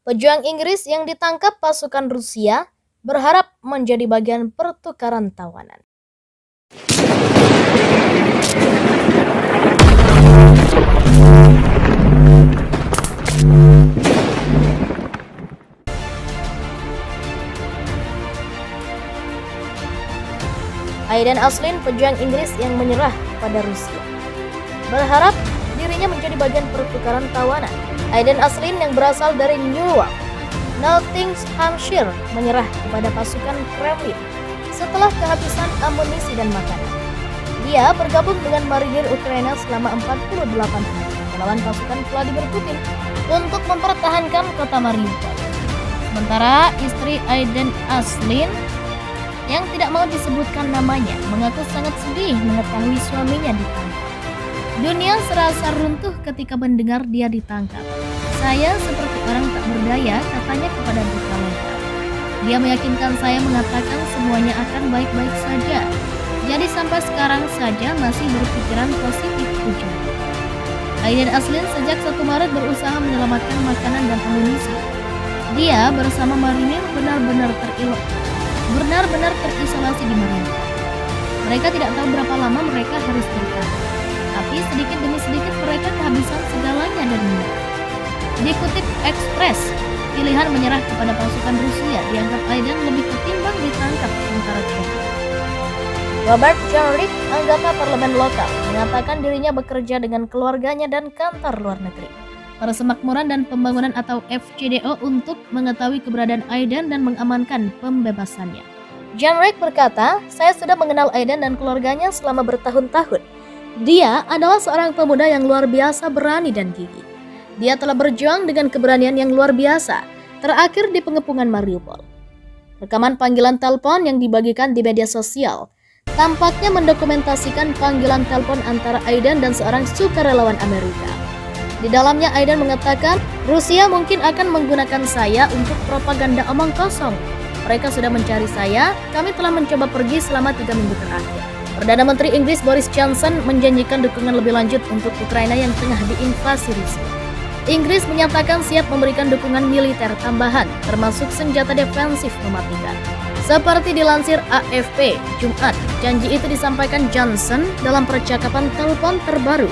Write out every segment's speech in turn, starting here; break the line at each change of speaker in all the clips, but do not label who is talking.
Pejuang Inggris yang ditangkap pasukan Rusia berharap menjadi bagian pertukaran tawanan. Aidan Aslin, pejuang Inggris yang menyerah pada Rusia, berharap dirinya menjadi bagian pertukaran tawanan. Aidan Aslin yang berasal dari Newark, Nottinghamshire, menyerah kepada pasukan Kremlin setelah kehabisan amunisi dan makanan. Dia bergabung dengan marinir Ukraina selama 48 hari melawan pasukan Vladimir Putin untuk mempertahankan kota Mariupol. Sementara istri Aidan Aslin yang tidak mau disebutkan namanya mengaku sangat sedih mengetahui suaminya ditangkap. Dunia serasa runtuh ketika mendengar dia ditangkap. Saya seperti orang tak berdaya, katanya kepada Berita Lokal. Dia meyakinkan saya mengatakan semuanya akan baik-baik saja. Jadi sampai sekarang saja masih berpikiran positif, ujarnya. Aidan Aslin sejak 1 Maret berusaha menyelamatkan makanan dan amunisi. Dia bersama marinir benar-benar terisolasi di Mariupol. Mereka tidak tahu berapa lama mereka harus bertahan, tapi sedikit demi sedikit mereka kehabisan segalanya dan menyerah. Dikutip Express, pilihan menyerah kepada pasukan Rusia dianggap Aidan lebih ketimbang ditangkap tentara China. Robert Jenrick, anggota parlemen lokal, mengatakan dirinya bekerja dengan keluarganya dan kantor luar negeri Persemakmuran dan Pembangunan atau FCDO untuk mengetahui keberadaan Aidan dan mengamankan pembebasannya. Jenrick berkata, "Saya sudah mengenal Aidan dan keluarganya selama bertahun-tahun. Dia adalah seorang pemuda yang luar biasa berani dan gigih. Dia telah berjuang dengan keberanian yang luar biasa, terakhir di pengepungan Mariupol." Rekaman panggilan telepon yang dibagikan di media sosial tampaknya mendokumentasikan panggilan telepon antara Aidan dan seorang sukarelawan Amerika. Di dalamnya Aidan mengatakan, "Rusia mungkin akan menggunakan saya untuk propaganda omong kosong. Mereka sudah mencari saya, kami telah mencoba pergi selama 3 minggu terakhir." Perdana Menteri Inggris Boris Johnson menjanjikan dukungan lebih lanjut untuk Ukraina yang tengah diinvasi Rusia. Inggris menyatakan siap memberikan dukungan militer tambahan, termasuk senjata defensif mematikan. Seperti dilansir AFP Jumat, janji itu disampaikan Johnson dalam percakapan telepon terbaru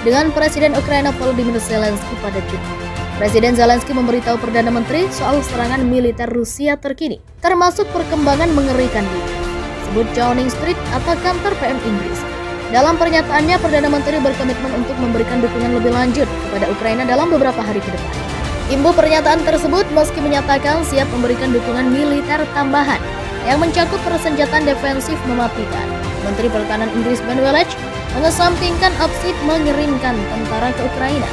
dengan Presiden Ukraina Volodymyr Zelensky pada Jumat. Presiden Zelensky memberitahu Perdana Menteri soal serangan militer Rusia terkini, termasuk perkembangan mengerikan di sebut Downing Street atau kantor PM Inggris. Dalam pernyataannya, Perdana Menteri berkomitmen untuk memberikan dukungan lebih lanjut kepada Ukraina dalam beberapa hari ke depan. Imbu pernyataan tersebut meski menyatakan siap memberikan dukungan militer tambahan yang mencakup persenjataan defensif mematikan. Menteri Pertahanan Inggris Ben Wallace mengesampingkan opsi mengirimkan tentara ke Ukraina.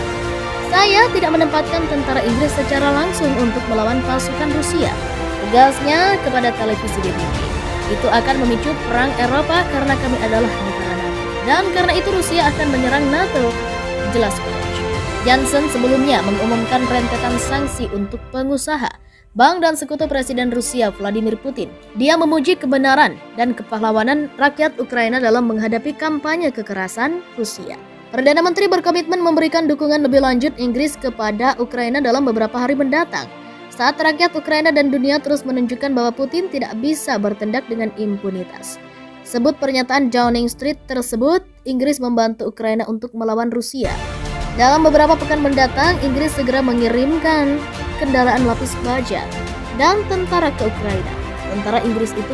"Saya tidak menempatkan tentara Inggris secara langsung untuk melawan pasukan Rusia," tegasnya kepada televisi BBC. "Itu akan memicu perang Eropa karena kami adalah negara NATO. Dan karena itu Rusia akan menyerang NATO," jelas Wallace. Johnson sebelumnya mengumumkan rentetan sanksi untuk pengusaha, bank dan sekutu Presiden Rusia Vladimir Putin. Dia memuji kebenaran dan kepahlawanan rakyat Ukraina dalam menghadapi kampanye kekerasan Rusia. Perdana Menteri berkomitmen memberikan dukungan lebih lanjut Inggris kepada Ukraina dalam beberapa hari mendatang, saat rakyat Ukraina dan dunia terus menunjukkan bahwa Putin tidak bisa bertindak dengan impunitas. Sebut pernyataan Downing Street tersebut, Inggris membantu Ukraina untuk melawan Rusia. Dalam beberapa pekan mendatang, Inggris segera mengirimkan kendaraan lapis baja dan tentara ke Ukraina. Tentara Inggris itu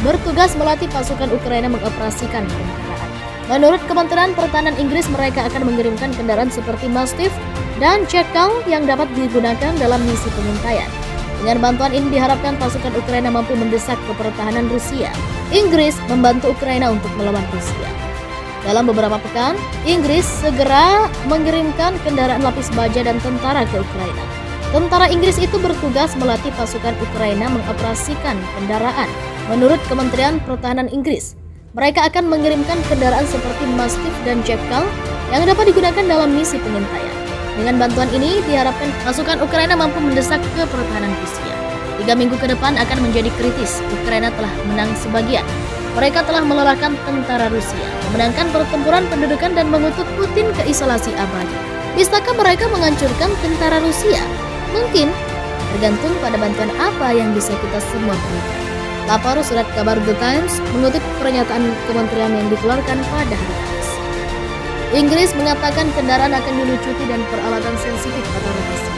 bertugas melatih pasukan Ukraina mengoperasikan kendaraan. Menurut Kementerian Pertahanan Inggris, mereka akan mengirimkan kendaraan seperti Mastiff dan Jackal yang dapat digunakan dalam misi pengintaian. Dengan bantuan ini diharapkan pasukan Ukraina mampu mendesak ke pertahanan Rusia. Inggris membantu Ukraina untuk melawan Rusia. Dalam beberapa pekan, Inggris segera mengirimkan kendaraan lapis baja dan tentara ke Ukraina. Tentara Inggris itu bertugas melatih pasukan Ukraina mengoperasikan kendaraan. Menurut Kementerian Pertahanan Inggris, mereka akan mengirimkan kendaraan seperti Mastiff dan Jackal yang dapat digunakan dalam misi pengintaian. Dengan bantuan ini, diharapkan pasukan Ukraina mampu mendesak ke pertahanan Rusia. 3 minggu ke depan akan menjadi kritis. Ukraina telah menang sebagian. Mereka telah melelahkan tentara Rusia, memenangkan pertempuran pendudukan dan mengutuk Putin ke isolasi abadi. Bisakah mereka menghancurkan tentara Rusia? Mungkin, tergantung pada bantuan apa yang bisa kita semua berikan. Lapor surat kabar The Times mengutip pernyataan kementerian yang dikeluarkan pada hari Kamis. Inggris mengatakan kendaraan akan dilucuti dan peralatan sensitif atau rahasia.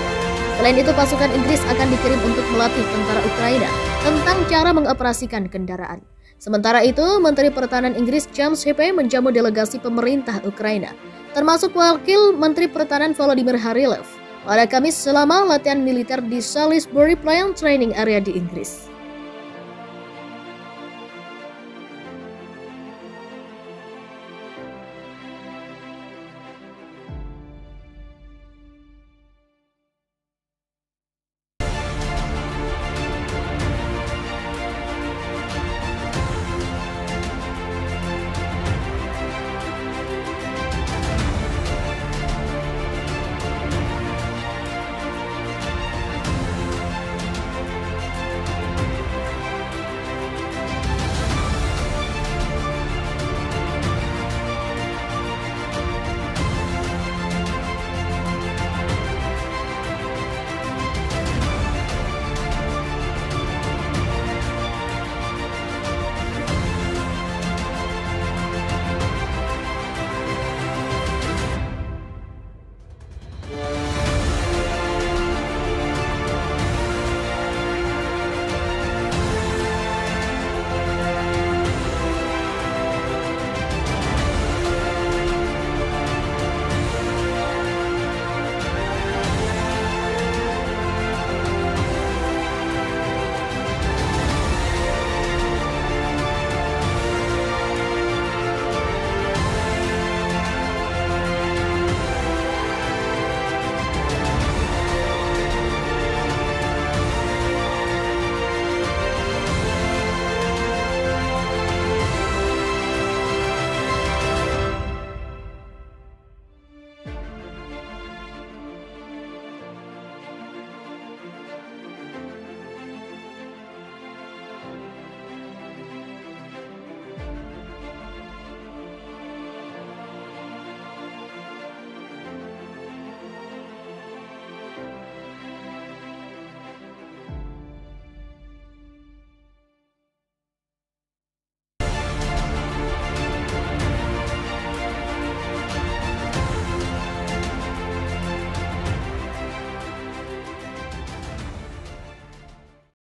Selain itu, pasukan Inggris akan dikirim untuk melatih tentara Ukraina tentang cara mengoperasikan kendaraan. Sementara itu, Menteri Pertahanan Inggris James Hepe menjamu delegasi pemerintah Ukraina, termasuk Wakil Menteri Pertahanan Volodymyr Harylov, pada Kamis selama latihan militer di Salisbury Plant Training Area di Inggris.